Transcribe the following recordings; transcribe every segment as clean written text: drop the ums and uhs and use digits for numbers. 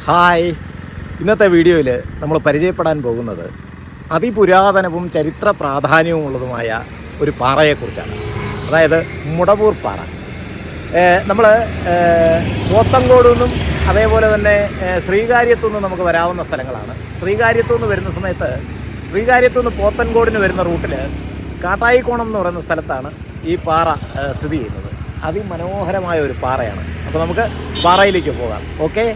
Hi, ഇന്നത്തെ വീഡിയോയിൽ നമ്മൾ പരിചയപ്പെടാൻ പോകുന്നത് അതിപുരാതനവും ചരിത്ര പ്രാധാന്യവുമുള്ളതുമായ ഒരു പാറയെക്കുറിച്ചാണ്. അതായത് മുടവൂർ പാറ. നമ്മൾ പോത്തങ്കോട് നിന്നും അതേപോലെ തന്നെ ശ്രീകാര്യത്തു നിന്നും നമുക്ക് വരാവുന്ന സ്ഥലങ്ങളാണ്. ശ്രീകാര്യത്തു നിന്ന് വരുന്ന സമയത്ത് ശ്രീകാര്യത്തു നിന്ന് പോത്തൻകോടിന് വരുന്ന റൂട്ടിൽ കാട്ടായിക്കോണം എന്ന് പറയുന്ന സ്ഥലത്താണ് ഈ പാറ സ്ഥിതി ചെയ്യുന്നത്. അതിമനോഹരമായ ഒരു പാറയാണ്. അപ്പോൾ നമുക്ക് പാറയിലേക്ക് പോകാം. ഓക്കെ.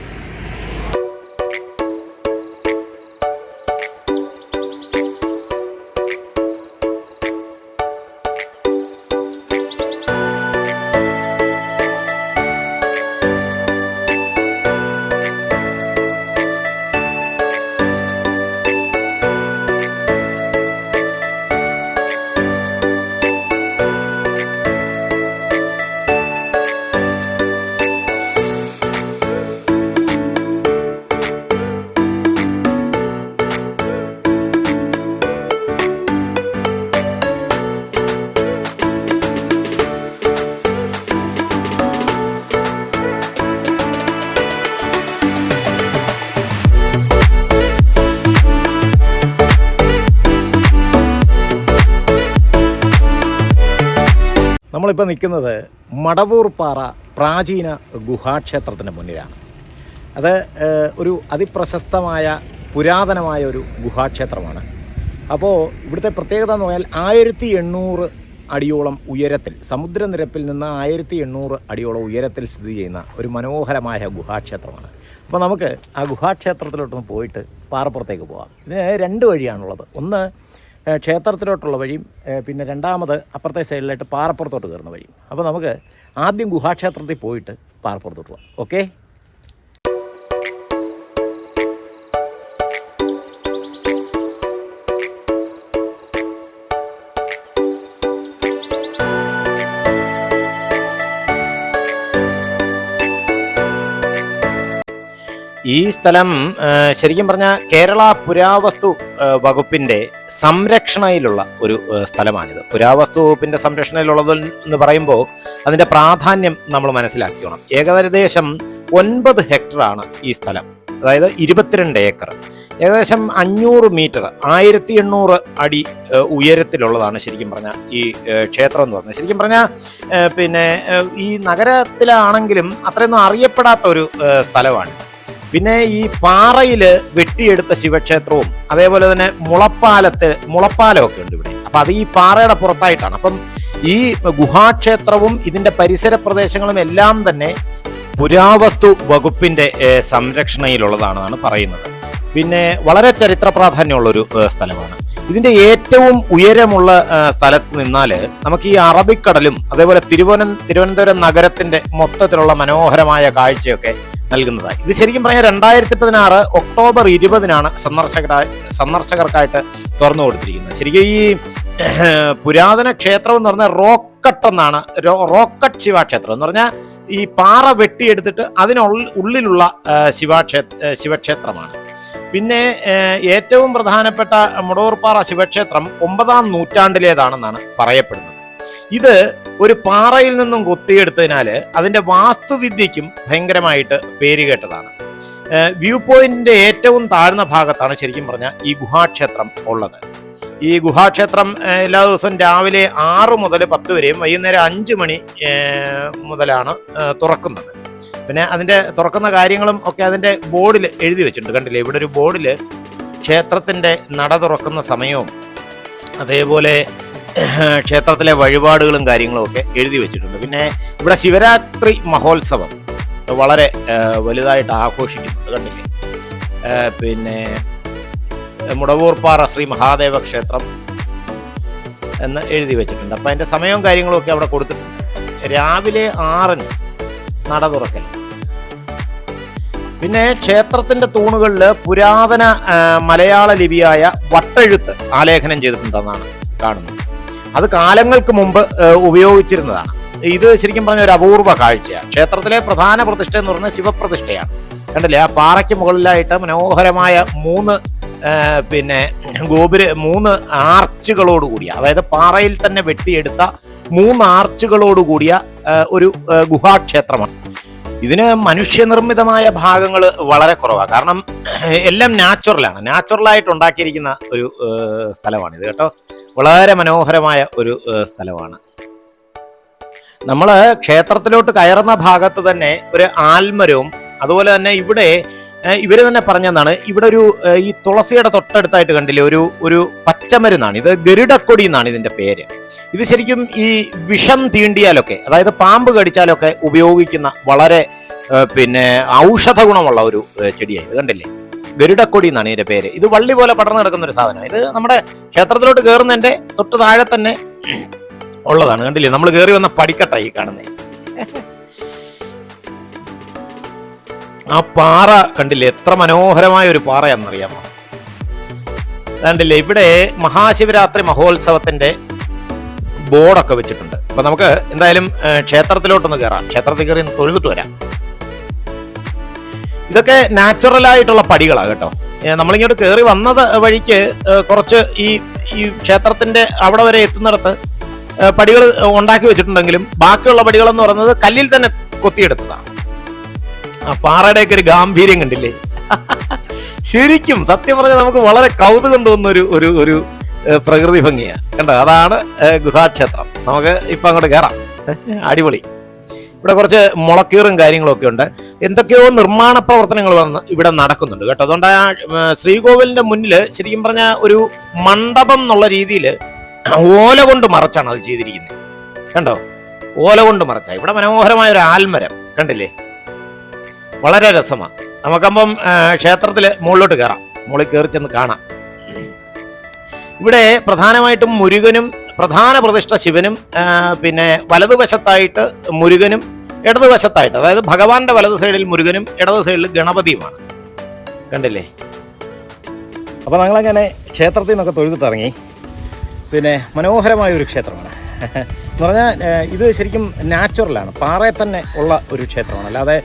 നമ്മളിപ്പോൾ നിൽക്കുന്നത് മടവൂർ പാറ പ്രാചീന ഗുഹാക്ഷേത്രത്തിൻ്റെ മുന്നിലാണ്. അത് ഒരു അതിപ്രശസ്തമായ പുരാതനമായ ഒരു ഗുഹാക്ഷേത്രമാണ്. അപ്പോൾ ഇവിടുത്തെ പ്രത്യേകത എന്ന് പറഞ്ഞാൽ 1800 അടിയോളം ഉയരത്തിൽ, സമുദ്രനിരപ്പിൽ നിന്ന് 1800 അടിയോളം ഉയരത്തിൽ സ്ഥിതി ചെയ്യുന്ന ഒരു മനോഹരമായ ഗുഹാക്ഷേത്രമാണ്. അപ്പോൾ നമുക്ക് ആ ഗുഹാക്ഷേത്രത്തിലോട്ടൊന്ന് പോയിട്ട് പാറപ്പുറത്തേക്ക് പോകാം. ഇതിന് 2 വഴിയാണുള്ളത്. ഒന്ന് ക്ഷേത്രത്തിലോട്ടുള്ള വഴിയും പിന്നെ രണ്ടാമത് അപ്പുറത്തെ സൈഡിലായിട്ട് പാറപ്പുറത്തോട്ട് കയറുന്ന വഴിയും. അപ്പോൾ നമുക്ക് ആദ്യം ഗുഹാക്ഷേത്രത്തിൽ പോയിട്ട് പാറപ്പുറത്തോട്ട് പോകാം. ഓക്കെ. ഈ സ്ഥലം ശരിക്കും പറഞ്ഞാൽ കേരള പുരാവസ്തു വകുപ്പിൻ്റെ സംരക്ഷണയിലുള്ള ഒരു സ്ഥലമാണിത്. പുരാവസ്തു വകുപ്പിൻ്റെ സംരക്ഷണയിലുള്ളത് എന്ന് പറയുമ്പോൾ അതിൻ്റെ പ്രാധാന്യം നമ്മൾ മനസ്സിലാക്കണം. ഏകദേശം 9 ഹെക്ടറാണ് ഈ സ്ഥലം. അതായത് 22 ഏക്കർ. ഏകദേശം 500 മീറ്റർ 1800 അടി ഉയരത്തിലുള്ളതാണ് ശരിക്കും പറഞ്ഞാൽ ഈ ക്ഷേത്രം എന്ന് പറഞ്ഞത്. ശരിക്കും പറഞ്ഞാൽ പിന്നെ ഈ നഗരത്തിലാണെങ്കിലും അത്രയൊന്നും അറിയപ്പെടാത്ത ഒരു സ്ഥലമാണ്. പിന്നെ ഈ പാറയിൽ വെട്ടിയെടുത്ത ശിവക്ഷേത്രവും അതേപോലെ തന്നെ മുളപ്പാലമൊക്കെ ഉണ്ട് ഇവിടെ. അപ്പം അത് ഈ പാറയുടെ പുറത്തായിട്ടാണ്. അപ്പം ഈ ഗുഹാക്ഷേത്രവും ഇതിൻ്റെ പരിസര പ്രദേശങ്ങളും എല്ലാം തന്നെ പുരാവസ്തു വകുപ്പിൻ്റെ സംരക്ഷണയിലുള്ളതാണെന്നാണ് പറയുന്നത്. പിന്നെ വളരെ ചരിത്ര പ്രാധാന്യമുള്ളൊരു സ്ഥലമാണ്. ഇതിൻ്റെ ഏറ്റവും ഉയരമുള്ള സ്ഥലത്ത് നിന്നാൽ നമുക്ക് ഈ അറബിക്കടലും അതേപോലെ തിരുവനന്തപുരം നഗരത്തിൻ്റെ മൊത്തത്തിലുള്ള മനോഹരമായ കാഴ്ചയൊക്കെ നൽകുന്നതായി. ഇത് ശരിക്കും പറഞ്ഞാൽ 2016 ഒക്ടോബർ 20 സന്ദർശകർക്കായിട്ട് തുറന്നു കൊടുത്തിരിക്കുന്നത്. ശരിക്കും ഈ പുരാതന ക്ഷേത്രം എന്ന് പറഞ്ഞാൽ റോക്കട്ട് ശിവക്ഷേത്രം എന്ന് പറഞ്ഞാൽ ഈ പാറ വെട്ടിയെടുത്തിട്ട് അതിനുള്ളിലുള്ള ശിവക്ഷേത്രമാണ്. പിന്നെ ഏറ്റവും പ്രധാനപ്പെട്ട മുടവൂർപ്പാറ ശിവക്ഷേത്രം 9ാം നൂറ്റാണ്ടിലേതാണെന്നാണ് പറയപ്പെടുന്നത്. ഇത് ഒരു പാറയിൽ നിന്നും കൊത്തിയെടുത്തതിനാൽ അതിൻ്റെ വാസ്തുവിദ്യയ്ക്കും ഭയങ്കരമായിട്ട് പേരുകേട്ടതാണ്. വ്യൂ പോയിന്റിന്റെ ഏറ്റവും താഴ്ന്ന ഭാഗത്താണ് ശരിക്കും പറഞ്ഞാൽ ഈ ഗുഹാക്ഷേത്രം ഉള്ളത്. ഈ ഗുഹാക്ഷേത്രം എല്ലാ ദിവസവും രാവിലെ 6 മുതൽ 10 വരെയും വൈകുന്നേരം 5 മണി മുതലാണ് തുറക്കുന്നത്. പിന്നെ അതിൻ്റെ തുറക്കുന്ന കാര്യങ്ങളും ഒക്കെ അതിൻ്റെ ബോർഡിൽ എഴുതി വെച്ചിട്ടുണ്ട്. കണ്ടില്ലേ, ഇവിടെ ഒരു ബോർഡിൽ ക്ഷേത്രത്തിൻ്റെ നട തുറക്കുന്ന സമയവും അതേപോലെ ക്ഷേത്രത്തിലെ വഴിപാടുകളും കാര്യങ്ങളും ഒക്കെ എഴുതി വെച്ചിട്ടുണ്ട്. പിന്നെ ഇവിടെ ശിവരാത്രി മഹോത്സവം വളരെ വലുതായിട്ട് ആഘോഷിക്കുന്നുണ്ട്. കണ്ടില്ലേ, പിന്നെ മുടവൂർപ്പാറ ശ്രീ മഹാദേവ ക്ഷേത്രം എന്ന് എഴുതി വെച്ചിട്ടുണ്ട്. അപ്പം അതിൻ്റെ സമയവും കാര്യങ്ങളും ഒക്കെ അവിടെ കൊടുത്തിട്ടുണ്ട്. രാവിലെ 6-ന് നട തുറക്കൽ. പിന്നെ ക്ഷേത്രത്തിൻ്റെ തൂണുകളിൽ പുരാതന മലയാള ലിപിയായ വട്ടെഴുത്ത് ആലേഖനം ചെയ്തിട്ടുണ്ടെന്നാണ് കാണുന്നത്. അത് കാലങ്ങൾക്ക് മുമ്പ് ഉപയോഗിച്ചിരുന്നതാണ്. ഇത് ശരിക്കും പറഞ്ഞ ഒരു അപൂർവ കാഴ്ചയാണ്. ക്ഷേത്രത്തിലെ പ്രധാന പ്രതിഷ്ഠ എന്ന് പറഞ്ഞാൽ ശിവപ്രതിഷ്ഠയാണ്. കണ്ടില്ലേ, ആ പാറയ്ക്ക് മുകളിലായിട്ട് മനോഹരമായ 3 ആർച്ചുകളോടുകൂടിയ, അതായത് പാറയിൽ തന്നെ വെട്ടിയെടുത്ത 3 ആർച്ചുകളോടുകൂടിയ ഒരു ഗുഹാക്ഷേത്രമാണ്. ഇതിന് മനുഷ്യനിർമ്മിതമായ ഭാഗങ്ങൾ വളരെ കുറവാണ്. കാരണം എല്ലാം നാച്ചുറലായിട്ട് ഉണ്ടാക്കിയിരിക്കുന്ന ഒരു സ്ഥലമാണിത് കേട്ടോ. വളരെ മനോഹരമായ ഒരു സ്ഥലമാണ്. നമ്മൾ ക്ഷേത്രത്തിലോട്ട് കയറുന്ന ഭാഗത്ത് തന്നെ ഒരു ആൽമരവും, അതുപോലെ തന്നെ ഇവിടെ ഇവര് തന്നെ പറഞ്ഞതാണ്, ഇവിടെ ഒരു ഈ തുളസിയുടെ തൊട്ടടുത്തായിട്ട് കണ്ടില്ലേ ഒരു പച്ചമരുന്നാണ് ഇത്. ഗരുഡക്കൊടി എന്നാണ് ഇതിന്റെ പേര്. ഇത് ശരിക്കും ഈ വിഷം തീണ്ടിയാലൊക്കെ, അതായത് പാമ്പ് കടിച്ചാലൊക്കെ ഉപയോഗിക്കുന്ന വളരെ ഔഷധ ഗുണമുള്ള ഒരു ചെടിയാണ് ഇത്. കണ്ടില്ലേ, ഗരുഡക്കൊടി എന്നാണ് ഇതിന്റെ പേര്. ഇത് വള്ളി പോലെ പടർന്നു കിടക്കുന്ന ഒരു സാധനം. ഇത് നമ്മുടെ ക്ഷേത്രത്തിലോട്ട് കയറുന്നതിന്റെ തൊട്ട് താഴെ തന്നെ ഉള്ളതാണ്. കണ്ടില്ലേ, നമ്മൾ കയറി വന്ന പടിക്കട്ടായി കാണുന്നേ. ആ പാറ കണ്ടില്ലേ, എത്ര മനോഹരമായ ഒരു പാറയാണെന്നറിയാമോ? കണ്ടില്ലേ, ഇവിടെ മഹാശിവരാത്രി മഹോത്സവത്തിന്റെ ബോർഡൊക്കെ വെച്ചിട്ടുണ്ട്. അപ്പൊ നമുക്ക് എന്തായാലും ക്ഷേത്രത്തിലോട്ടൊന്ന് കയറാം. ക്ഷേത്രത്തിൽ കയറി തൊഴുതിട്ട് വരാം. ഇതൊക്കെ നാച്ചുറൽ ആയിട്ടുള്ള പടികളാണ് കേട്ടോ. നമ്മളിങ്ങോട്ട് കയറി വന്നത് വഴിക്ക് കുറച്ച് ഈ ക്ഷേത്രത്തിന്റെ അവിടെ വരെ എത്തുന്നിടത്ത് പടികൾ ഉണ്ടാക്കി വെച്ചിട്ടുണ്ടെങ്കിലും ബാക്കിയുള്ള പടികൾ എന്ന് പറയുന്നത് കല്ലിൽ തന്നെ കൊത്തിയെടുത്തതാണ്. ആ പാറയുടെയൊക്കെ ഒരു ഗാംഭീര്യം കണ്ടില്ലേ? ശരിക്കും സത്യം പറഞ്ഞാൽ നമുക്ക് വളരെ കൗതുകം തോന്നുന്ന ഒരു പ്രകൃതി ഭംഗിയാണ് കണ്ടോ. അതാണ് ഗുഹാക്ഷേത്രം. നമുക്ക് ഇപ്പൊ അങ്ങോട്ട് കയറാം. അടിപൊളി. ഇവിടെ കുറച്ച് മുളക്കീറും കാര്യങ്ങളൊക്കെ ഉണ്ട്. എന്തൊക്കെയോ നിർമ്മാണ പ്രവർത്തനങ്ങൾ ഇവിടെ നടക്കുന്നുണ്ട് കേട്ടോ. അതുകൊണ്ട് ആ ശ്രീകോവിലിന്റെ മുന്നിൽ ശരിക്കും പറഞ്ഞ ഒരു മണ്ഡപം എന്നുള്ള രീതിയിൽ ഓല കൊണ്ട് മറച്ചാണ് അത് ചെയ്തിരിക്കുന്നത്. കണ്ടോ, ഓല കൊണ്ട് മറച്ച. ഇവിടെ മനോഹരമായ ഒരു ആൽമരം കണ്ടില്ലേ, വളരെ രസമാണ്. നമുക്കപ്പം ക്ഷേത്രത്തിൽ മുകളിലോട്ട് കയറാം. മുകളിൽ കയറി ചെന്ന് കാണാം. ഇവിടെ പ്രധാനമായിട്ടും മുരുകനും, പ്രധാന പ്രതിഷ്ഠ ശിവനും, പിന്നെ വലതുവശത്തായിട്ട് മുരുകനും, ഇടതുവശത്തായിട്ട്, അതായത് ഭഗവാന്റെ വലതു സൈഡിൽ മുരുകനും ഇടതു സൈഡിൽ ഗണപതിയുമാണ്. കണ്ടില്ലേ? അപ്പോൾ ഞങ്ങളങ്ങനെ ക്ഷേത്രത്തിൽ നിന്നൊക്കെ തൊഴുതിട്ടിറങ്ങി. പിന്നെ മനോഹരമായ ഒരു ക്ഷേത്രമാണ് എന്ന് പറഞ്ഞാൽ ഇത് ശരിക്കും നാച്ചുറലാണ്, പാറയിൽ തന്നെ ഉള്ള ഒരു ക്ഷേത്രമാണ്. അല്ലാതെ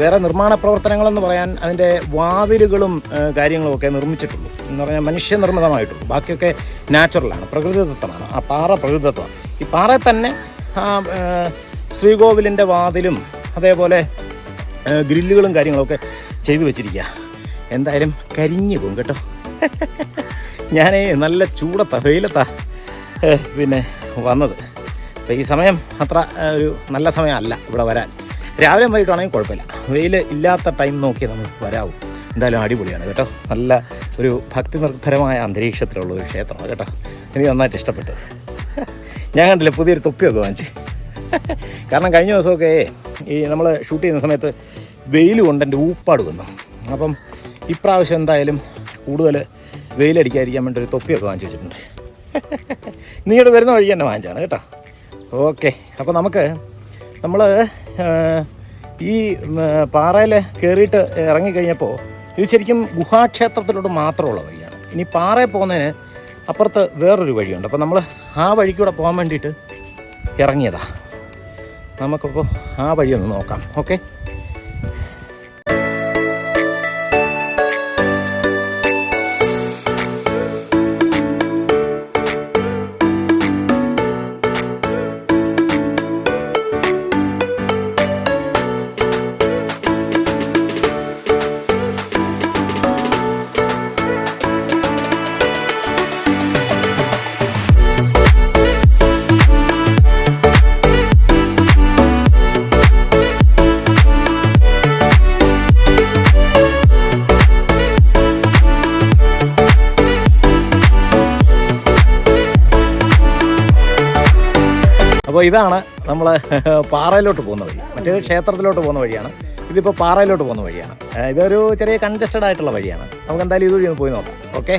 വേറെ നിർമ്മാണ പ്രവർത്തനങ്ങളെന്ന് പറയാൻ അതിൻ്റെ വാതിലുകളും കാര്യങ്ങളും ഒക്കെ നിർമ്മിച്ചിട്ടുള്ളൂ എന്ന് പറഞ്ഞാൽ മനുഷ്യനിർമ്മിതമായിട്ടുള്ളൂ. ബാക്കിയൊക്കെ നാച്ചുറലാണ്, പ്രകൃതിദത്തമാണ്. ആ പാറ പ്രകൃതിദത്തമാണ്. ഈ പാറയിൽ തന്നെ ആ ശ്രീകോവിലിൻ്റെ വാതിലും അതേപോലെ ഗ്രില്ലുകളും കാര്യങ്ങളൊക്കെ ചെയ്തു വെച്ചിരിക്കുക. എന്തായാലും കരിഞ്ഞു പോകും കേട്ടോ. ഞാൻ നല്ല വെയിലത്താ പിന്നെ വന്നത്. അപ്പോൾ ഈ സമയം അത്ര ഒരു നല്ല സമയമല്ല ഇവിടെ വരാൻ. രാവിലെ വൈകിട്ടാണെങ്കിൽ കുഴപ്പമില്ല. വെയിൽ ഇല്ലാത്ത ടൈം നോക്കി നമ്മൾ വരാവും. എന്തായാലും അടിപൊളിയാണ് കേട്ടോ. നല്ല ഒരു ഭക്തി നിർഭരമായ അന്തരീക്ഷത്തിലുള്ള ഒരു ക്ഷേത്രമാണ് കേട്ടോ. എനിക്ക് നന്നായിട്ട് ഇഷ്ടപ്പെട്ടു. ഞാൻ കണ്ടില്ല പുതിയൊരു തൊപ്പിയൊക്കെ വാങ്ങിച്ച്. കാരണം കഴിഞ്ഞ ദിവസമൊക്കെ ഈ നമ്മൾ ഷൂട്ട് ചെയ്യുന്ന സമയത്ത് വെയിൽ കൊണ്ട് എൻ്റെ ഊപ്പാട് വന്നു. അപ്പം ഇപ്രാവശ്യം എന്തായാലും കൂടുതൽ വെയിലടിക്കാതിരിക്കാൻ വേണ്ടി ഒരു തൊപ്പിയൊക്കെ വാങ്ങിച്ച് വെച്ചിട്ടുണ്ട്. നീങ്ങോട്ട് വരുന്ന വഴി തന്നെ വാങ്ങിച്ചാണ് കേട്ടോ. ഓക്കെ, അപ്പോൾ നമ്മൾ ഈ പാറയിൽ കയറിയിട്ട് ഇറങ്ങിക്കഴിഞ്ഞപ്പോൾ ഇത് ശരിക്കും ഗുഹാക്ഷേത്രത്തിലോട്ട് മാത്രമുള്ള വഴിയാണ്. ഇനി പാറയിൽ പോകുന്നതിന് അപ്പുറത്ത് വേറൊരു വഴിയുണ്ട്. അപ്പോൾ നമ്മൾ ആ വഴിക്കൂടെ പോകാൻ വേണ്ടിയിട്ട് ഇറങ്ങിയതാണ്. നമുക്കപ്പോൾ ആ വഴിയൊന്ന് നോക്കാം. ഓക്കെ, അപ്പോൾ ഇതാണ് നമ്മൾ പാറയിലോട്ട് പോകുന്ന വഴി. മറ്റേ ക്ഷേത്രത്തിലോട്ട് പോകുന്ന വഴിയാണ്. ഇതിപ്പോൾ പാറയിലോട്ട് പോകുന്ന വഴിയാണ്. ഇതൊരു ചെറിയ കൺജസ്റ്റഡ് ആയിട്ടുള്ള വഴിയാണ്. നമുക്ക് എന്തായാലും ഇതുവഴി ഒന്ന് പോയി നോക്കാം. ഓക്കെ,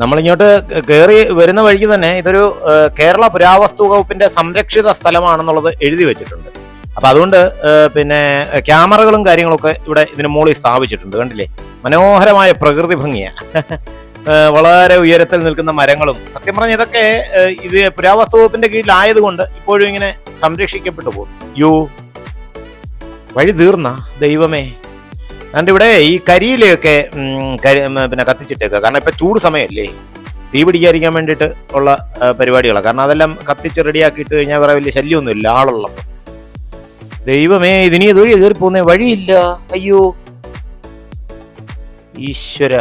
നമ്മളിങ്ങോട്ട് കയറി വരുന്ന വഴിക്ക് തന്നെ ഇതൊരു കേരള പുരാവസ്തു വകുപ്പിന്റെ സംരക്ഷിത സ്ഥലമാണെന്നുള്ളത് എഴുതി വെച്ചിട്ടുണ്ട്. അപ്പൊ അതുകൊണ്ട് പിന്നെ ക്യാമറകളും കാര്യങ്ങളൊക്കെ ഇവിടെ ഇതിന് മുകളിൽ സ്ഥാപിച്ചിട്ടുണ്ട്. കണ്ടില്ലേ, മനോഹരമായ പ്രകൃതി ഭംഗിയാ. വളരെ ഉയരത്തിൽ നിൽക്കുന്ന മരങ്ങളും, സത്യം പറഞ്ഞ ഇതൊക്കെ ഇത് പുരാവസ്തു വകുപ്പിന്റെ കീഴിലായതുകൊണ്ട് ഇപ്പോഴും ഇങ്ങനെ സംരക്ഷിക്കപ്പെട്ടു പോകുന്നു. വഴി തീർന്ന ദൈവമേ. അതുകൊണ്ട് ഇവിടെ ഈ കരിയിലൊക്കെ പിന്നെ കത്തിച്ചിട്ടേക്കുക. കാരണം ഇപ്പൊ ചൂട് സമയമല്ലേ, തീ പിടിക്കാതിരിക്കാൻ വേണ്ടിയിട്ട് ഉള്ള പരിപാടികളാണ്. കാരണം അതെല്ലാം കത്തിച്ച് റെഡിയാക്കിയിട്ട് കഴിഞ്ഞാൽ വേറെ വലിയ ശല്യമൊന്നും ഇല്ല ആളുള്ളപ്പോൾ. ദൈവമേ, ഇതിനി ഇതുവഴി കയറി പോകുന്ന വഴിയില്ല. അയ്യോ ഈശ്വര.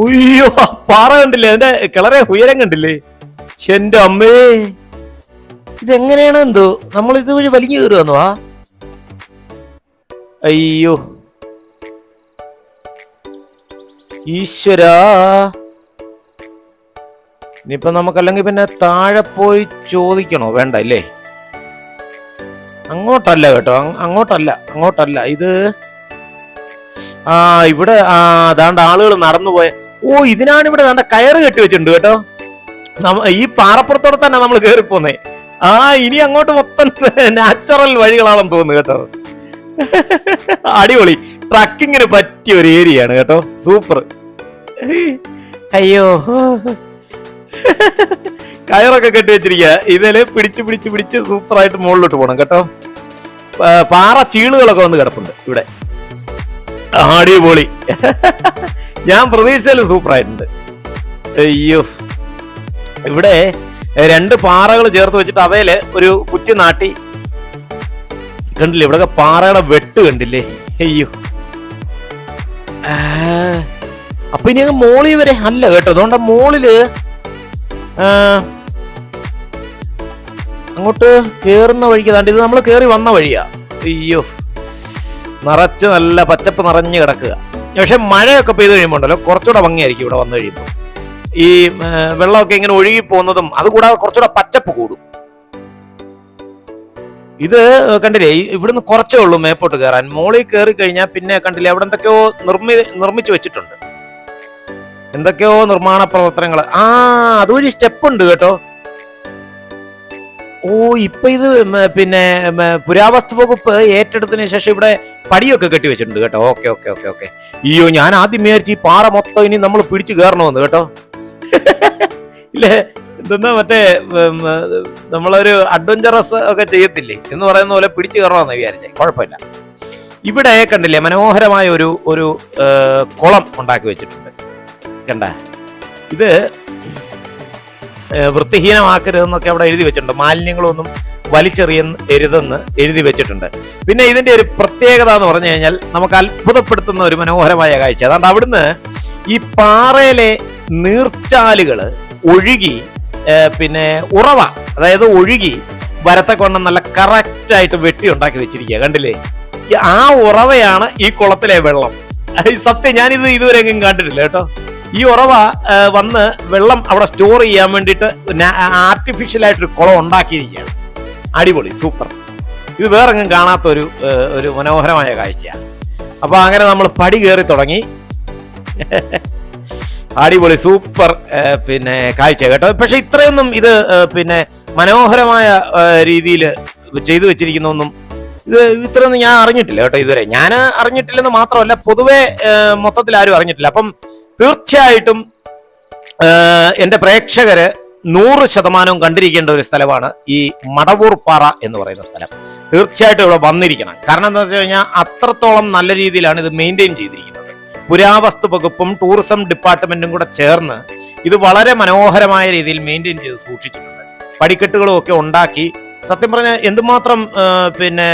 അയ്യോ, പാറ കണ്ടില്ലേ, അതിന്റെ കിളറെ ഉയരം കണ്ടില്ലേ? എന്റെ അമ്മേ, ഇതെങ്ങനെയാണ് എന്തോ നമ്മൾ ഇതുവഴി വലിഞ്ഞു കയറുവന്നോ? അയ്യോ ഈശ്വരാ. ഇനിയിപ്പൊ നമുക്കല്ലെങ്കിൽ പിന്നെ താഴെ പോയി ചോദിക്കണോ? വേണ്ട ഇല്ലേ? അങ്ങോട്ടല്ല കേട്ടോ, അങ്ങോട്ടല്ല ഇത്. ഇവിടെ അതാണ്ട് ആളുകൾ നടന്നു പോയ. ഇതിനാണ് ഇവിടെ നല്ല കയറ് കെട്ടി വെച്ചിട്ടുണ്ട് കേട്ടോ. ഈ പാറപ്പുറത്തോടെ തന്നെ നമ്മൾ കയറിപ്പോന്നേ. ഇനി അങ്ങോട്ട് മൊത്തം നാച്ചുറൽ വഴികളാണെന്ന് തോന്നുന്നു കേട്ടോ. അടിപൊളി, ട്രക്കിങ്ങിന് പറ്റിയ ഒരു ഏരിയയാണ് കേട്ടോ. സൂപ്പർ. അയ്യോ, കയറൊക്കെ കെട്ടി വെച്ചിരിക്കുക. ഇതില് പിടിച്ച് സൂപ്പറായിട്ട് മുകളിലോട്ട് പോകണം കേട്ടോ. പാറ ചീളുകളൊക്കെ വന്ന് കിടപ്പുണ്ട് ഇവിടെ. അടിപൊളി. ഞാൻ പ്രതീക്ഷിച്ചാലും സൂപ്പറായിട്ടുണ്ട്. അയ്യോ, ഇവിടെ 2 പാറകൾ ചേർത്ത് വെച്ചിട്ട് അവയില് ഒരു കുറ്റി നാട്ടി. കണ്ടില്ലേ, ഇവിടെ പാറയുടെ വെട്ട് കണ്ടില്ലേ? അയ്യോ, അപ്പൊ ഇനി അങ്ങ് മോളി വരെ അല്ല കേട്ടോ. അതുകൊണ്ട് മോളില് അങ്ങോട്ട് കേറുന്ന വഴിക്ക് താണ്ട് ഇത് നമ്മൾ കേറി വന്ന വഴിയാ. അയ്യോ, നിറച്ച് നല്ല പച്ചപ്പ് നിറഞ്ഞു കിടക്കുക. പക്ഷെ മഴയൊക്കെ പെയ്ത് കഴിയുമ്പോൾ ഉണ്ടല്ലോ കുറച്ചുകൂടെ ഭംഗിയായിരിക്കും ഇവിടെ വന്നു കഴിയുമ്പോൾ. ഈ വെള്ളമൊക്കെ ഇങ്ങനെ ഒഴുകി പോകുന്നതും അതുകൂടാതെ കുറച്ചുകൂടെ പച്ചപ്പ് കൂടും. ഇത് കണ്ടില്ലേ, ഇവിടുന്ന് കുറച്ചേ ഉള്ളൂ മേപ്പോട്ട് കയറാൻ. മോളിൽ കയറി കഴിഞ്ഞാൽ പിന്നെ കണ്ടില്ലേ, അവിടെ എന്തൊക്കെയോ നിർമ്മിച്ചു വെച്ചിട്ടുണ്ട്. എന്തൊക്കെയോ നിർമ്മാണ പ്രവർത്തനങ്ങൾ. അതുവഴി സ്റ്റെപ്പ് ഉണ്ട് കേട്ടോ. ഇപ്പൊ ഇത് പിന്നെ പുരാവസ്തു വകുപ്പ് ഏറ്റെടുത്തതിന് ശേഷം ഇവിടെ പടിയൊക്കെ കെട്ടി വെച്ചിട്ടുണ്ട് കേട്ടോ. ഓക്കെ. അയ്യോ, ഞാൻ ആദ്യം വിചാരിച്ചു ഈ പാറ മൊത്തം ഇനി നമ്മൾ പിടിച്ചു കയറണമെന്ന് കേട്ടോ. ഇല്ലേ, എന്തെന്നാ മറ്റേ നമ്മളൊരു അഡ്വഞ്ചറസ് ഒക്കെ ചെയ്യത്തില്ലേ എന്ന് പറയുന്ന പോലെ പിടിച്ചു കയറണമെന്ന് വിചാരിച്ചേ. കുഴപ്പമില്ല. ഇവിടെ കണ്ടില്ലേ, മനോഹരമായ ഒരു കുളം ഉണ്ടാക്കി വെച്ചിട്ടുണ്ട്. കണ്ട, ഇത് വൃത്തിഹീനമാക്കരുതെന്നൊക്കെ അവിടെ എഴുതി വെച്ചിട്ടുണ്ട്. മാലിന്യങ്ങളൊന്നും വലിച്ചെറിയരുതെന്ന് എഴുതി വെച്ചിട്ടുണ്ട്. പിന്നെ ഇതിന്റെ ഒരു പ്രത്യേകത എന്ന് പറഞ്ഞു കഴിഞ്ഞാൽ നമുക്ക് അത്ഭുതപ്പെടുത്തുന്ന ഒരു മനോഹരമായ കാഴ്ച. അതുകൊണ്ട് അവിടുന്ന് ഈ പാറയിലെ നീർച്ചാലുകൾ ഒഴുകി പിന്നെ ഉറവ, അതായത് ഒഴുകി വരത്തക്കൊണ്ണം നല്ല കറക്റ്റായിട്ട് വെട്ടി ഉണ്ടാക്കി വെച്ചിരിക്കുക. കണ്ടില്ലേ, ആ ഉറവയാണ് ഈ കുളത്തിലെ വെള്ളം. സത്യം, ഞാനിത് ഇതുവരെ എങ്ങും കണ്ടിട്ടില്ല കേട്ടോ. ഈ ഉറവ വന്ന് വെള്ളം അവിടെ സ്റ്റോർ ചെയ്യാൻ വേണ്ടിയിട്ട് ആർട്ടിഫിഷ്യൽ ആയിട്ടൊരു കുളം ഉണ്ടാക്കിയിരിക്കുകയാണ്. അടിപൊളി, സൂപ്പർ. ഇത് വേറെങ്ങും കാണാത്ത ഒരു മനോഹരമായ കാഴ്ചയാണ്. അപ്പൊ അങ്ങനെ നമ്മൾ പടി കയറി തുടങ്ങി. അടിപൊളി, സൂപ്പർ പിന്നെ കാഴ്ച കേട്ടോ. പക്ഷെ ഇത്രയൊന്നും ഇത് പിന്നെ മനോഹരമായ രീതിയിൽ ചെയ്തു വെച്ചിരിക്കുന്നൊന്നും ഇത് ഇത്രയൊന്നും ഞാൻ അറിഞ്ഞിട്ടില്ല കേട്ടോ ഇതുവരെ. ഞാൻ അറിഞ്ഞിട്ടില്ലെന്ന് മാത്രമല്ല, പൊതുവെ മൊത്തത്തിൽ ആരും അറിഞ്ഞിട്ടില്ല. അപ്പം തീർച്ചയായിട്ടും എൻ്റെ പ്രേക്ഷകര് 100% കണ്ടിരിക്കേണ്ട ഒരു സ്ഥലമാണ് ഈ മടവൂർ പാറ എന്ന് പറയുന്ന സ്ഥലം. തീർച്ചയായിട്ടും ഇവിടെ വന്നിരിക്കണം. കാരണം എന്താ വെച്ച് കഴിഞ്ഞാൽ അത്രത്തോളം നല്ല രീതിയിലാണ് ഇത് മെയിൻറ്റെയിൻ ചെയ്തിരിക്കുന്നത്. പുരാവസ്തു വകുപ്പും ടൂറിസം ഡിപ്പാർട്ട്മെന്റും കൂടെ ചേർന്ന് ഇത് വളരെ മനോഹരമായ രീതിയിൽ മെയിൻറ്റെയിൻ ചെയ്ത് സൂക്ഷിച്ചിട്ടുണ്ട്. പടിക്കെട്ടുകളും ഒക്കെ ഉണ്ടാക്കി. സത്യം പറഞ്ഞാൽ എന്തുമാത്രം പിന്നെ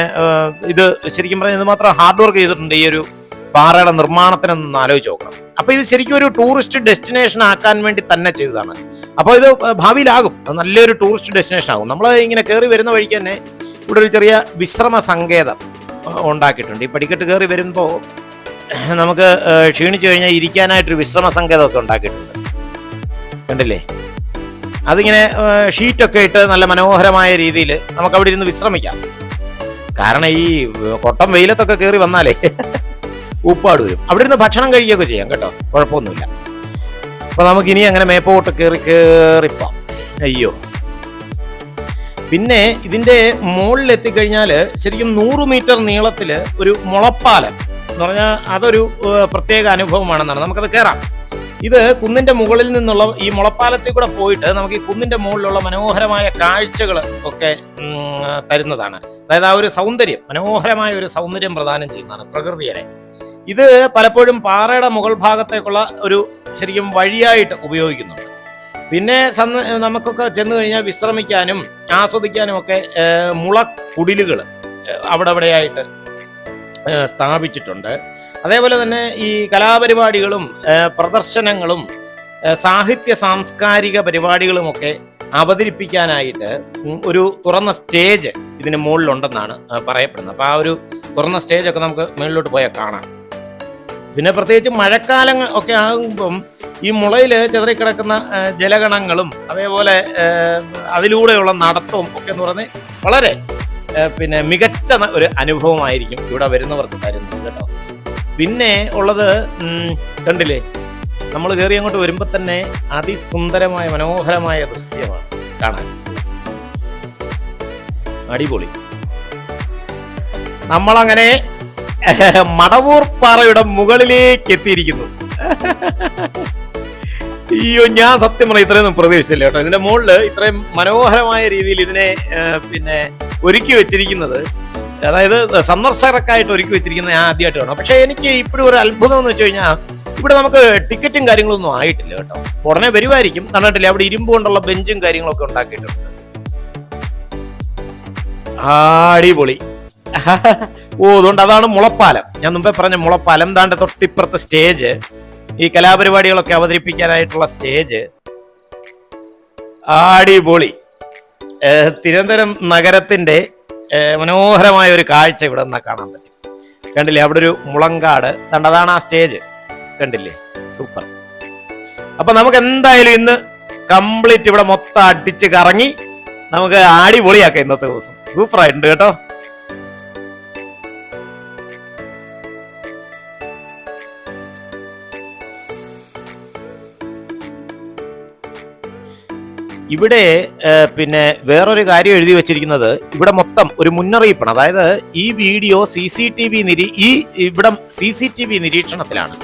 ഇത് ശരിക്കും പറഞ്ഞാൽ എന്തുമാത്രം ഹാർഡ് വർക്ക് ചെയ്തിട്ടുണ്ട് ഈ ഒരു പാറയുടെ നിർമ്മാണത്തിനൊന്ന് ആലോചിച്ച് നോക്കണം. അപ്പൊ ഇത് ശരിക്കും ഒരു ടൂറിസ്റ്റ് ഡെസ്റ്റിനേഷൻ ആക്കാൻ വേണ്ടി തന്നെ ചെയ്തതാണ്. അപ്പോൾ ഇത് ഭാവിയിലാകും, നല്ലൊരു ടൂറിസ്റ്റ് ഡെസ്റ്റിനേഷൻ ആകും. നമ്മൾ ഇങ്ങനെ കയറി വരുന്ന വഴിക്ക് തന്നെ ഇവിടെ ഒരു ചെറിയ വിശ്രമ സങ്കേതം ഉണ്ടാക്കിയിട്ടുണ്ട്. ഈ പടിക്കെട്ട് കയറി വരുമ്പോൾ നമുക്ക് ക്ഷീണിച്ചു കഴിഞ്ഞാൽ ഇരിക്കാനായിട്ടൊരു വിശ്രമ സങ്കേതമൊക്കെ ഉണ്ടാക്കിയിട്ടുണ്ട്. കണ്ടില്ലേ, അതിങ്ങനെ ഷീറ്റൊക്കെ ഇട്ട് നല്ല മനോഹരമായ രീതിയിൽ നമുക്ക് അവിടെ ഇരുന്ന് വിശ്രമിക്കാം. കാരണം ഈ കൊട്ടം വെയിലത്തൊക്കെ കയറി വന്നാലേ ഉപ്പാട് വരും. അവിടെ ഇരുന്ന് ഭക്ഷണം കഴിക്കുകയൊക്കെ ചെയ്യാം കേട്ടോ, കുഴപ്പമൊന്നുമില്ല. അപ്പൊ നമുക്ക് ഇനി അങ്ങനെ മേപ്പോട്ട് കേറിപ്പാം. അയ്യോ, പിന്നെ ഇതിന്റെ മുകളിൽ എത്തിക്കഴിഞ്ഞാൽ ശരിക്കും 100 മീറ്റർ നീളത്തില് ഒരു മുളപ്പാലം എന്ന് പറഞ്ഞാൽ അതൊരു പ്രത്യേക അനുഭവമാണെന്നാണ്. നമുക്കത് കയറാം. ഇത് കുന്നിന്റെ മുകളിൽ നിന്നുള്ള ഈ മുളപ്പാലത്തിൽ കൂടെ പോയിട്ട് നമുക്ക് ഈ കുന്നിന്റെ മുകളിലുള്ള മനോഹരമായ കാഴ്ചകൾ ഒക്കെ തരുന്നതാണ്. അതായത് ആ ഒരു സൗന്ദര്യം, മനോഹരമായ ഒരു സൗന്ദര്യം പ്രദാനം ചെയ്യുന്നതാണ് പ്രകൃതിയുടെ. ഇത് പലപ്പോഴും പാറയുടെ മുകൾ ഭാഗത്തേക്കുള്ള ഒരു ശരിക്കും വഴിയായിട്ട് ഉപയോഗിക്കുന്നുണ്ട്. പിന്നെ നമുക്കൊക്കെ ചെന്ന് കഴിഞ്ഞാൽ വിശ്രമിക്കാനും ആസ്വദിക്കാനും ഒക്കെ മുളക്കുടിലുകൾ അവിടെയായിട്ട് സ്ഥാപിച്ചിട്ടുണ്ട്. അതേപോലെ തന്നെ ഈ കലാപരിപാടികളും പ്രദർശനങ്ങളും സാഹിത്യ സാംസ്കാരിക പരിപാടികളുമൊക്കെ അവതരിപ്പിക്കാനായിട്ട് ഒരു തുറന്ന സ്റ്റേജ് ഇതിന് മുകളിലുണ്ടെന്നാണ് പറയപ്പെടുന്നത്. അപ്പോൾ ആ ഒരു തുറന്ന സ്റ്റേജൊക്കെ നമുക്ക് മുകളിലോട്ട് പോയാൽ കാണാം. പിന്നെ പ്രത്യേകിച്ച് മഴക്കാലം ഒക്കെ ആകുമ്പം ഈ മുളയിൽ ചിതറിക്കിടക്കുന്ന ജലഗണങ്ങളും അതേപോലെ അതിലൂടെയുള്ള നടത്തവും ഒക്കെ എന്ന് പറഞ്ഞ് വളരെ പിന്നെ മികച്ച ഒരു അനുഭവമായിരിക്കും ഇവിടെ വരുന്നവർക്ക് തരുന്നത് കേട്ടോ. പിന്നെ ഉള്ളത് കണ്ടില്ലേ, നമ്മൾ കയറി അങ്ങോട്ട് വരുമ്പോൾ തന്നെ അതിസുന്ദരമായ മനോഹരമായ ദൃശ്യമാണ് കാണാൻ. അടിപൊളി. നമ്മളങ്ങനെ മടവൂർ പാറയുടെ മുകളിലേക്ക് എത്തിയിരിക്കുന്നു. അയ്യോ, ഞാൻ സത്യം പറഞ്ഞാൽ ഇത്രയൊന്നും പ്രതീക്ഷിച്ചില്ല കേട്ടോ. ഇതിന്റെ മുകളിൽ ഇത്രയും മനോഹരമായ രീതിയിൽ ഇതിനെ പിന്നെ ഒരുക്കി വെച്ചിരിക്കുന്നത്, അതായത് സന്ദർശകർക്കായിട്ട് ഒരുക്കി വെച്ചിരിക്കുന്നത് ഞാൻ ആദ്യമായിട്ട് കാണാം. പക്ഷെ എനിക്ക് ഇപ്പോഴും ഒരു അത്ഭുതം എന്ന് വെച്ച് കഴിഞ്ഞാൽ ഇവിടെ നമുക്ക് ടിക്കറ്റും കാര്യങ്ങളൊന്നും ആയിട്ടില്ല കേട്ടോ. ഉടനെ വരുമായിരിക്കും. കണ്ടിട്ടില്ലേ, അവിടെ ഇരുമ്പ് കൊണ്ടുള്ള ബെഞ്ചും കാര്യങ്ങളൊക്കെ ഉണ്ടാക്കിയിട്ടുണ്ട്. അടിപൊളി. ഓ, അതുകൊണ്ട് അതാണ് മുളപ്പാലം. ഞാൻ മുമ്പേ പറഞ്ഞ മുളപ്പാലം. ദാണ്ട് തൊട്ടിപ്പുറത്തെ സ്റ്റേജ്, ഈ കലാപരിപാടികളൊക്കെ അവതരിപ്പിക്കാനായിട്ടുള്ള സ്റ്റേജ്. അടിപൊളി. തിരുവനന്തപുരം നഗരത്തിന്റെ മനോഹരമായ ഒരു കാഴ്ച ഇവിടെ നിന്നാ കാണാൻ പറ്റും. കണ്ടില്ലേ, അവിടെ ഒരു മുളങ്കാട്. അതാണ് ആ സ്റ്റേജ്. കണ്ടില്ലേ, സൂപ്പർ. അപ്പൊ നമുക്ക് എന്തായാലും ഇന്ന് കംപ്ലീറ്റ് ഇവിടെ മൊത്തം അടിച്ച് കറങ്ങി നമുക്ക് അടിപൊളിയാക്കാം ഇന്നത്തെ ദിവസം. സൂപ്പറായിട്ടുണ്ട് കേട്ടോ. ഇവിടെ പിന്നെ വേറൊരു കാര്യം എഴുതി വെച്ചിരിക്കുന്നത്, ഇവിടെ മൊത്തം ഒരു മുന്നറിയിപ്പാണ്. അതായത് ഈ വീഡിയോ CCTV നിരീക്ഷണത്തിലാണ്.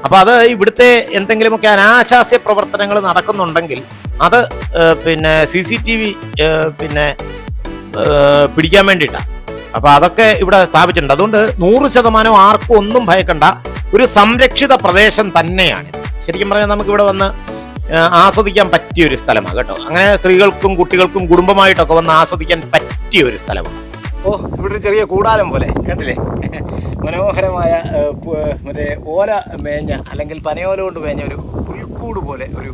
അപ്പൊ അത് ഇവിടുത്തെ എന്തെങ്കിലുമൊക്കെ അനാശാസ്യ പ്രവർത്തനങ്ങൾ നടക്കുന്നുണ്ടെങ്കിൽ അത് പിന്നെ CCTV പിന്നെ പിടിക്കാൻ വേണ്ടിയിട്ടാണ്. അപ്പൊ അതൊക്കെ ഇവിടെ സ്ഥാപിച്ചിട്ടുണ്ട്. അതുകൊണ്ട് 100% ആർക്കും ഒന്നും ഭയക്കണ്ട, ഒരു സംരക്ഷിത പ്രദേശം തന്നെയാണ്. ശരിക്കും പറഞ്ഞാൽ നമുക്ക് ഇവിടെ വന്ന് ആസ്വദിക്കാൻ പറ്റിയ ഒരു സ്ഥലമാണ് കേട്ടോ. അങ്ങനെ സ്ത്രീകൾക്കും കുട്ടികൾക്കും കുടുംബമായിട്ടൊക്കെ വന്ന് ആസ്വദിക്കാൻ പറ്റിയ ഒരു സ്ഥലമാണ്. ഓ, ഇവിടെ ഒരു ചെറിയ കൂടാരം പോലെ കണ്ടില്ലേ, മനോഹരമായ മറ്റേ ഓല മേഞ്ഞ അല്ലെങ്കിൽ പനയോല കൊണ്ട് മേഞ്ഞ ഒരു പുൽക്കൂട് പോലെ ഒരു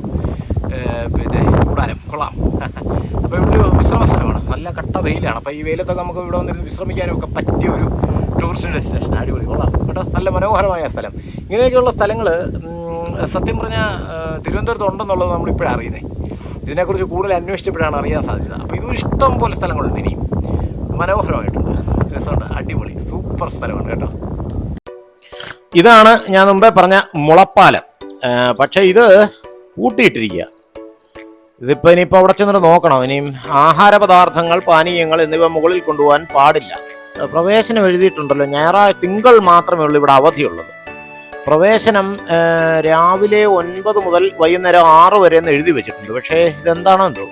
പിന്നെ കൂടാരം. കൊള്ളാം. അപ്പോൾ ഇവിടെ ഒരു വിശ്രമ സ്ഥലമാണ്. നല്ല കട്ട വെയിലാണ്. അപ്പോൾ ഈ വെയിലത്തൊക്കെ നമുക്ക് ഇവിടെ വന്നിരുന്ന് വിശ്രമിക്കാനും ഒക്കെ പറ്റിയ ഒരു ടൂറിസ്റ്റ് ഡെസ്റ്റിനേഷൻ. അടിപൊളി. കൊള്ളാം കേട്ടോ. നല്ല മനോഹരമായ സ്ഥലം. ഇങ്ങനെയൊക്കെയുള്ള സ്ഥലങ്ങൾ സത്യം പറഞ്ഞാൽ തിരുവനന്തപുരത്ത് ഉണ്ടെന്നുള്ളത് നമ്മളിപ്പോഴാണ് അറിയുന്നത്. ഇതിനെക്കുറിച്ച് കൂടുതൽ അന്വേഷിച്ചപ്പോഴാണ് അറിയാൻ സാധിച്ചത്. അപ്പോൾ ഇതൊരു ഇഷ്ടം പോലെ സ്ഥലങ്ങളുണ്ട്. ഇനിയും മനോഹരമായിട്ടുണ്ട്, രസമുണ്ട്, അടിപൊളി, സൂപ്പർ സ്ഥലമാണ് കേട്ടോ. ഇതാണ് ഞാൻ മുമ്പേ പറഞ്ഞ മുളപ്പാലം. പക്ഷെ ഇത് പൂട്ടിയിട്ടിരിക്കുക. ഇതിപ്പോൾ ഇനിയിപ്പോൾ അവിടെ ചെന്നിട്ട് നോക്കണം. ഇനിയും ആഹാര പദാർത്ഥങ്ങൾ, പാനീയങ്ങൾ എന്നിവ മുകളിൽ കൊണ്ടുപോകാൻ പാടില്ല. പ്രവേശനം എഴുതിയിട്ടുണ്ടല്ലോ, തിങ്കൾ മാത്രമേ ഉള്ളൂ ഇവിടെ അവധിയുള്ളത്. പ്രവേശനം രാവിലെ 9 മുതൽ വൈകുന്നേരം 6 വരെ എന്ന് എഴുതി വെച്ചിട്ടുണ്ട്. പക്ഷേ ഇതെന്താണോ എന്തോ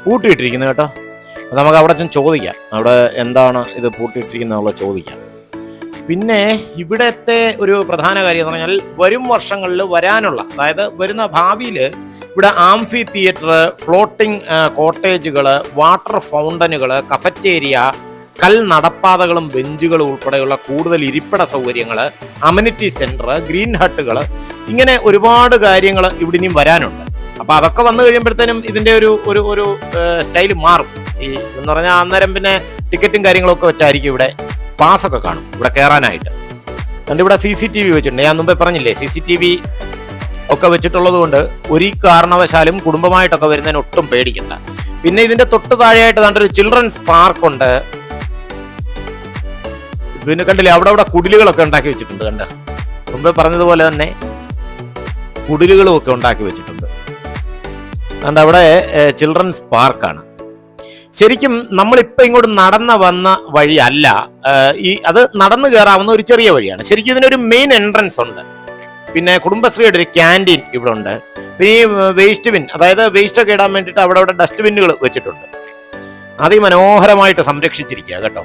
പൂട്ടിയിട്ടിരിക്കുന്നത് കേട്ടോ. നമുക്ക് അവിടെ ചെന്ന് ചോദിക്കാം, അവിടെ എന്താണ് ഇത് പൂട്ടിയിട്ടിരിക്കുന്നതെന്നുള്ള ചോദിക്കാം. പിന്നെ ഇവിടത്തെ ഒരു പ്രധാന കാര്യം എന്ന് പറഞ്ഞാൽ വരും വർഷങ്ങളിൽ വരാനുള്ള, അതായത് വരുന്ന ഭാവിയിൽ ഇവിടെ ആംഫി തിയേറ്റർ, ഫ്ലോട്ടിംഗ് കോട്ടേജുകൾ, വാട്ടർ ഫൗണ്ടനുകൾ, കഫറ്റേരിയ, കൽ നടപ്പാതകളും ബെഞ്ചുകളും ഉൾപ്പെടെയുള്ള കൂടുതൽ ഇരിപ്പിട സൗകര്യങ്ങൾ, അമ്യൂണിറ്റി സെന്റർ, ഗ്രീൻ ഹട്ടുകൾ, ഇങ്ങനെ ഒരുപാട് കാര്യങ്ങൾ ഇവിടെ ഇനിയും വരാനുണ്ട്. അപ്പൊ അതൊക്കെ വന്നു കഴിയുമ്പോഴത്തേനും ഇതിന്റെ ഒരു സ്റ്റൈൽ മാറും. ഈ എന്ന് പറഞ്ഞാൽ അന്നേരം പിന്നെ ടിക്കറ്റും കാര്യങ്ങളൊക്കെ വെച്ചായിരിക്കും ഇവിടെ പാസ്സൊക്കെ കാണും ഇവിടെ കയറാനായിട്ട്. അതുകൊണ്ട് ഇവിടെ CCTV വെച്ചിട്ടുണ്ട്. ഞാൻ മുമ്പേ പറഞ്ഞില്ലേ, CCTV ഒക്കെ വെച്ചിട്ടുള്ളത് കൊണ്ട് ഒരു കാരണവശാലും കുടുംബമായിട്ടൊക്കെ വരുന്നതിന് ഒട്ടും പേടിക്കണ്ട. പിന്നെ ഇതിന്റെ തൊട്ട് താഴെയായിട്ട് ഒരു ചിൽഡ്രൻസ് പാർക്കുണ്ട്. പിന്നെ കണ്ടില്ലേ, അവിടെ കുടിലുകളൊക്കെ ഉണ്ടാക്കി വെച്ചിട്ടുണ്ട്. കണ്ട മുമ്പേ പറഞ്ഞതുപോലെ തന്നെ കുടിലുകളും ഒക്കെ ഉണ്ടാക്കി വെച്ചിട്ടുണ്ട്. അതുകൊണ്ട് അവിടെ ചിൽഡ്രൻസ് പാർക്കാണ്. ശരിക്കും നമ്മളിപ്പോൾ ഇങ്ങോട്ട് നടന്ന വന്ന വഴിയല്ല, അത് നടന്നു കയറാവുന്ന ഒരു ചെറിയ വഴിയാണ്. ശരിക്കും ഇതിനൊരു മെയിൻ എൻട്രൻസ് ഉണ്ട്. പിന്നെ കുടുംബശ്രീയുടെ ഒരു ക്യാൻറ്റീൻ ഇവിടെ ഉണ്ട്. ഈ വേസ്റ്റ് ബിൻ, അതായത് വേസ്റ്റ് ഒക്കെ ഇടാൻ വേണ്ടിയിട്ട് അവിടെ ഡസ്റ്റ് ബിന്നുകൾ വെച്ചിട്ടുണ്ട്. അതിമനോഹരമായിട്ട് സംരക്ഷിച്ചിരിക്കുക കേട്ടോ,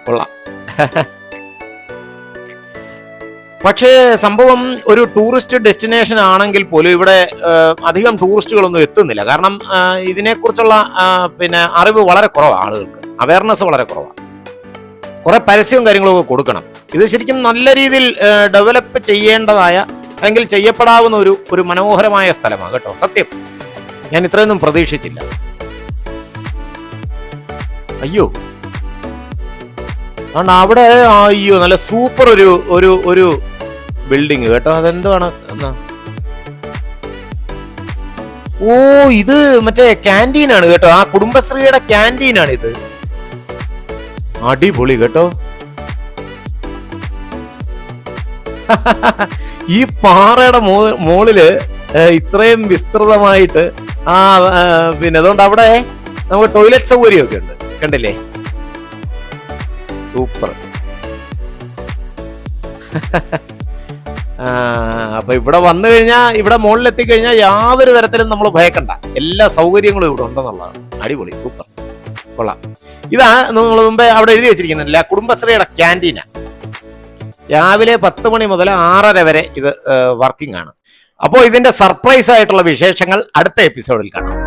കൊള്ളാം. പക്ഷേ സംഭവം ഒരു ടൂറിസ്റ്റ് ഡെസ്റ്റിനേഷൻ ആണെങ്കിൽ പോലും ഇവിടെ അധികം ടൂറിസ്റ്റുകളൊന്നും എത്തുന്നില്ല. കാരണം ഇതിനെക്കുറിച്ചുള്ള പിന്നെ അറിവ് വളരെ കുറവാണ്, ആളുകൾക്ക് അവയർനെസ് വളരെ കുറവാണ്. കുറെ പരസ്യവും കാര്യങ്ങളൊക്കെ കൊടുക്കണം. ഇത് ശരിക്കും നല്ല രീതിയിൽ ഡെവലപ്പ് ചെയ്യേണ്ടതായ അല്ലെങ്കിൽ ചെയ്യപ്പെടാവുന്ന ഒരു മനോഹരമായ സ്ഥലമാണ് കേട്ടോ. സത്യം, ഞാൻ ഇത്രയൊന്നും പ്രതീക്ഷിച്ചില്ല. അയ്യോ, അതുകൊണ്ട് അവിടെ അയ്യോ നല്ല സൂപ്പർ ഒരു ബിൽഡിങ് കേട്ടോ. അതെന്താണ് എന്നാ, ഓ ഇത് മറ്റേ ക്യാൻറ്റീനാണ് കേട്ടോ, ആ കുടുംബശ്രീയുടെ ക്യാൻറ്റീനാണ് ഇത്. അടിപൊളി കേട്ടോ. ഈ പാറയുടെ മുകളില് ഇത്രയും വിസ്തൃതമായിട്ട് പിന്നെ അതുകൊണ്ട് അവിടെ നമുക്ക് ടോയ്ലറ്റ് സൗകര്യമൊക്കെ ഉണ്ട്, കണ്ടില്ലേ? സൂപ്പർ. അപ്പൊ ഇവിടെ വന്നു കഴിഞ്ഞാൽ, ഇവിടെ മുകളിൽ എത്തിക്കഴിഞ്ഞാൽ യാതൊരു തരത്തിലും നമ്മൾ ഭയക്കണ്ട, എല്ലാ സൗകര്യങ്ങളും ഇവിടെ ഉണ്ടെന്നുള്ളതാണ്. അടിപൊളി, സൂപ്പർ, കൊള്ളാം. ഇതാ നമ്മൾ മുമ്പേ അവിടെ എഴുതി വെച്ചിരിക്കുന്നില്ല, കുടുംബശ്രീയുടെ ക്യാൻറ്റീന. രാവിലെ 10 മണി മുതൽ 6:30 വരെ ഇത് വർക്കിംഗ് ആണ്. അപ്പോൾ ഇതിന്റെ സർപ്രൈസ് ആയിട്ടുള്ള വിശേഷങ്ങൾ അടുത്ത എപ്പിസോഡിൽ കാണാം.